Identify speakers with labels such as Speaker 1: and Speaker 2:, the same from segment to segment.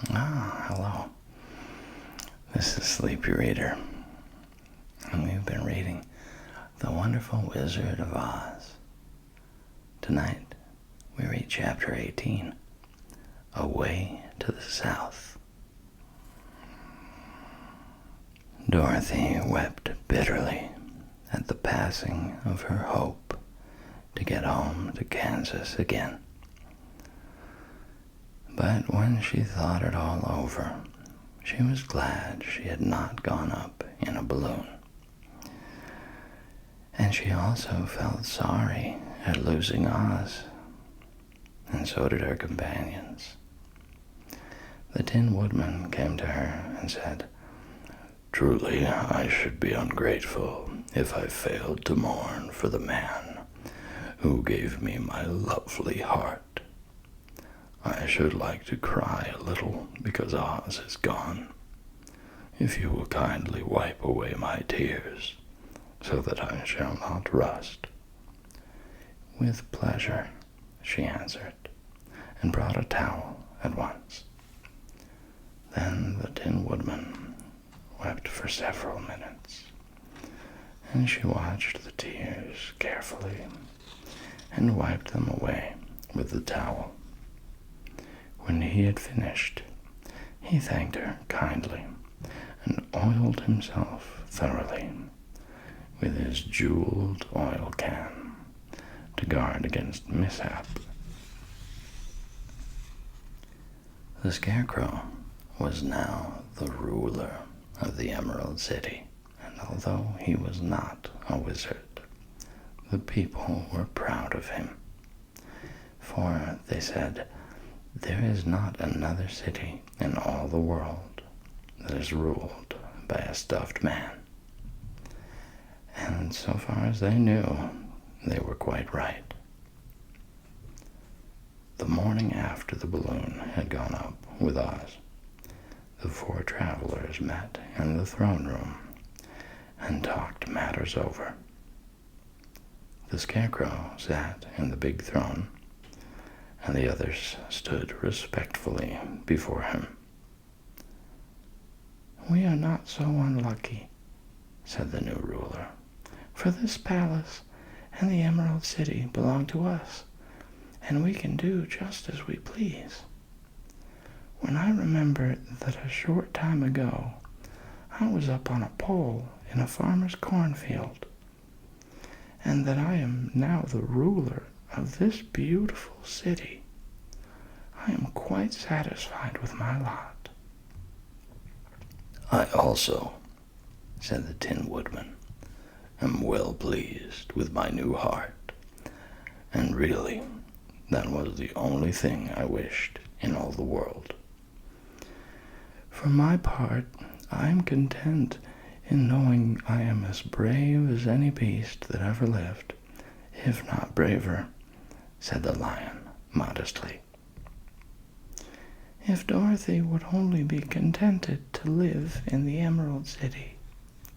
Speaker 1: Hello. This is Sleepy Reader, and we've been reading The Wonderful Wizard of Oz. Tonight, we read Chapter 18, Away to the South. Dorothy wept bitterly at the passing of her hope to get home to Kansas again. But when she thought it all over, she was glad she had not gone up in a balloon. And she also felt sorry at losing Oz, and so did her companions. The Tin Woodman came to her and said, "Truly, I should be ungrateful if I failed to mourn for the man who gave me my lovely heart. I should like to cry a little because Oz is gone. If you will kindly wipe away my tears, so that I shall not rust." "With pleasure," she answered, and brought a towel at once. Then the Tin Woodman wept for several minutes, and she watched the tears carefully and wiped them away with the towel. When he had finished, he thanked her kindly and oiled himself thoroughly with his jeweled oil can to guard against mishap. The Scarecrow was now the ruler of the Emerald City, and although he was not a wizard, the people were proud of him. For, they said, there is not another city in all the world that is ruled by a stuffed man. And so far as they knew, they were quite right. The morning after the balloon had gone up with Oz, the four travelers met in the throne room and talked matters over. The Scarecrow sat in the big throne, and the others stood respectfully before him. "We are not so unlucky," said the new ruler, "for this palace and the Emerald City belong to us, and we can do just as we please. When I remember that a short time ago I was up on a pole in a farmer's cornfield, and that I am now the ruler of this beautiful city, I am quite satisfied with my lot." "I also," said the Tin Woodman, "am well pleased with my new heart, and really, that was the only thing I wished in all the world. For my part, I am content in knowing I am as brave as any beast that ever lived, if not braver," said the Lion modestly. "If Dorothy would only be contented to live in the Emerald City,"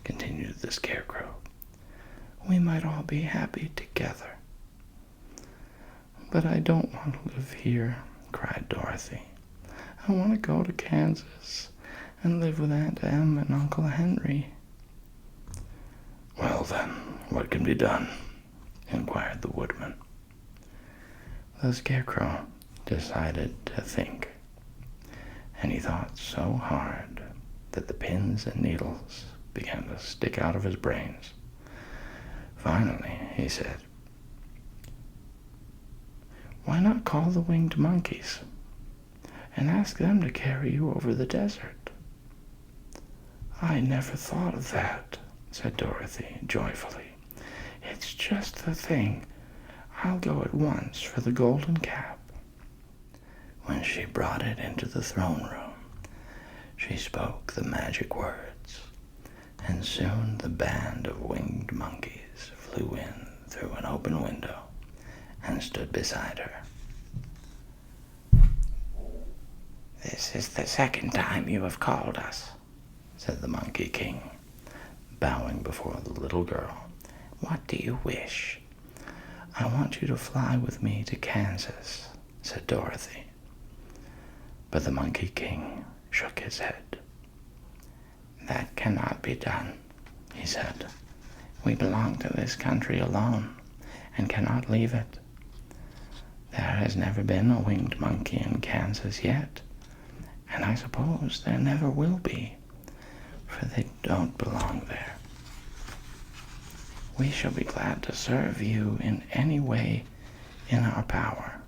Speaker 1: continued the Scarecrow, "we might all be happy together." "But I don't want to live here," cried Dorothy. "I want to go to Kansas and live with Aunt Em and Uncle Henry." "Well then, what can be done?" inquired the Woodman. The Scarecrow decided to think, and he thought so hard that the pins and needles began to stick out of his brains. Finally, he said, "Why not call the winged monkeys and ask them to carry you over the desert?" "I never thought of that," said Dorothy joyfully. "It's just the thing. I'll go at once for the golden cap." When she brought it into the throne room, she spoke the magic words, and soon the band of winged monkeys flew in through an open window and stood beside her. "This is the second time you have called us," said the Monkey King, bowing before the little girl. "What do you wish?" "I want you to fly with me to Kansas," said Dorothy. But the Monkey King shook his head. "That cannot be done," he said. "We belong to this country alone, and cannot leave it. There has never been a winged monkey in Kansas yet, and I suppose there never will be, for they don't belong there. We shall be glad to serve you in any way in our power,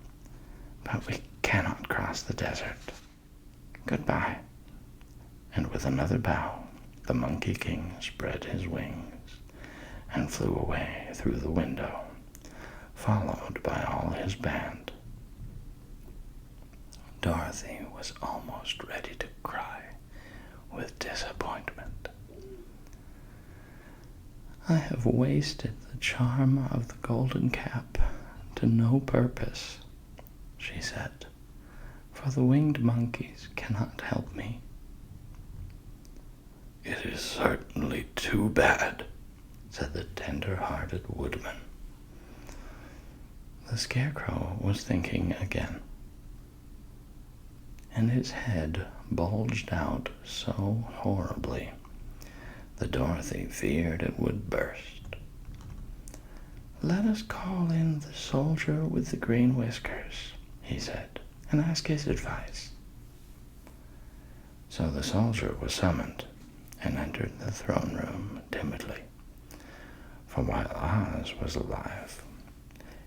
Speaker 1: but we cannot cross the desert. Goodbye." And with another bow, the Monkey King spread his wings and flew away through the window, followed by all his band. Dorothy was almost ready to cry with disappointment. "I have wasted the charm of the golden cap to no purpose," she said, "for the winged monkeys cannot help me." "It is certainly too bad," said the tender-hearted woodman. The Scarecrow was thinking again, and his head bulged out so horribly that Dorothy feared it would burst. "Let us call in the soldier with the green whiskers," he said, "and ask his advice." So the soldier was summoned and entered the throne room timidly, for while Oz was alive,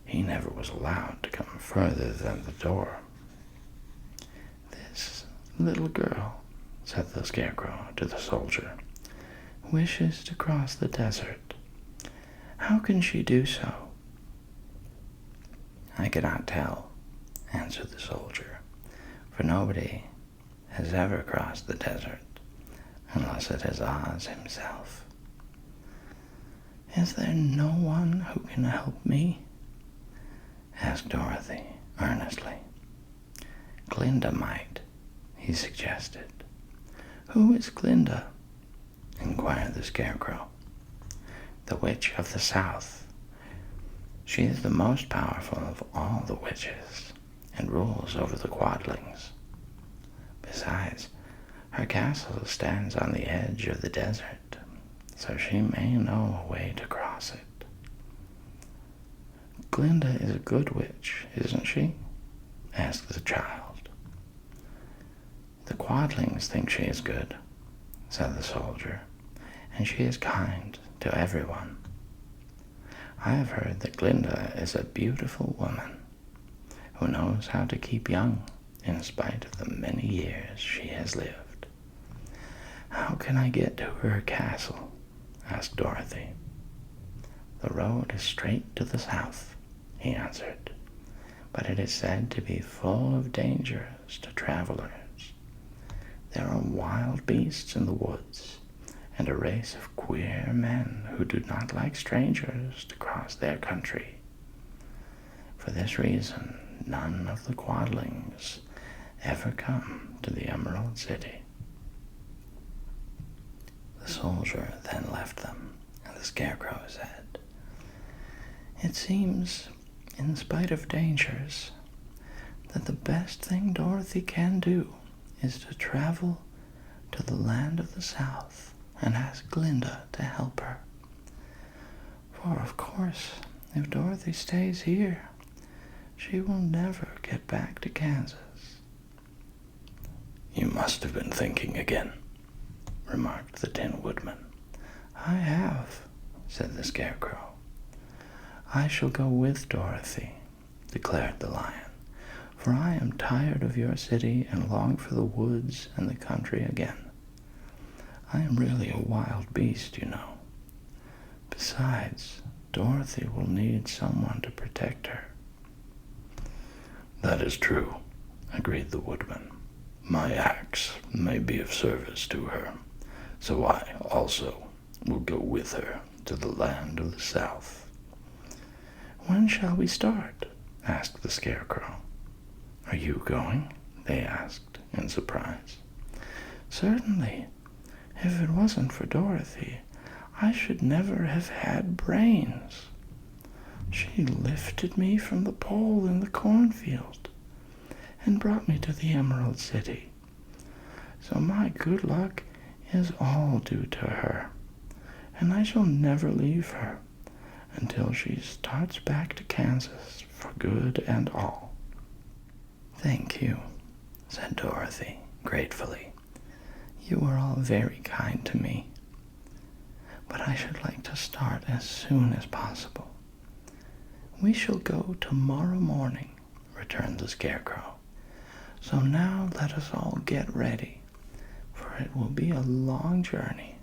Speaker 1: he never was allowed to come further than the door. "This little girl," said the Scarecrow to the soldier, "wishes to cross the desert. How can she do so?" "I cannot tell," answered the soldier, "for nobody has ever crossed the desert unless it is Oz himself." "Is there no one who can help me?" asked Dorothy earnestly. "Glinda might," he suggested. "Who is Glinda?" inquired the Scarecrow. "The Witch of the South. She is the most powerful of all the witches and rules over the Quadlings. Besides, her castle stands on the edge of the desert, so she may know a way to cross it." "Glinda is a good witch, isn't she?" asked the child. "The Quadlings think she is good," said the soldier, "and she is kind to everyone. I have heard that Glinda is a beautiful woman who knows how to keep young in spite of the many years she has lived." "How can I get to her castle?" asked Dorothy. "The road is straight to the south," he answered, "but it is said to be full of dangers to travelers. There are wild beasts in the woods, and a race of queer men who do not like strangers to cross their country. For this reason, none of the Quadlings ever come to the Emerald City." The soldier then left them, and the Scarecrow said, "It seems, in spite of dangers, that the best thing Dorothy can do is to travel to the land of the South and ask Glinda to help her. For, of course, if Dorothy stays here, she will never get back to Kansas." "You must have been thinking again," remarked the Tin Woodman. "I have," said the Scarecrow. "I shall go with Dorothy," declared the Lion, "for I am tired of your city and long for the woods and the country again. I am really a wild beast, you know. Besides, Dorothy will need someone to protect her." "That is true," agreed the Woodman. "My axe may be of service to her, so I also will go with her to the land of the South." "When shall we start?" asked the Scarecrow. "Are you going?" they asked in surprise. "Certainly. If it wasn't for Dorothy, I should never have had brains. She lifted me from the pole in the cornfield, and brought me to the Emerald City. So my good luck is all due to her, and I shall never leave her until she starts back to Kansas for good and all." "Thank you," said Dorothy gratefully. "You are all very kind to me. But I should like to start as soon as possible." "We shall go tomorrow morning," returned the Scarecrow. "So now let us all get ready, for it will be a long journey."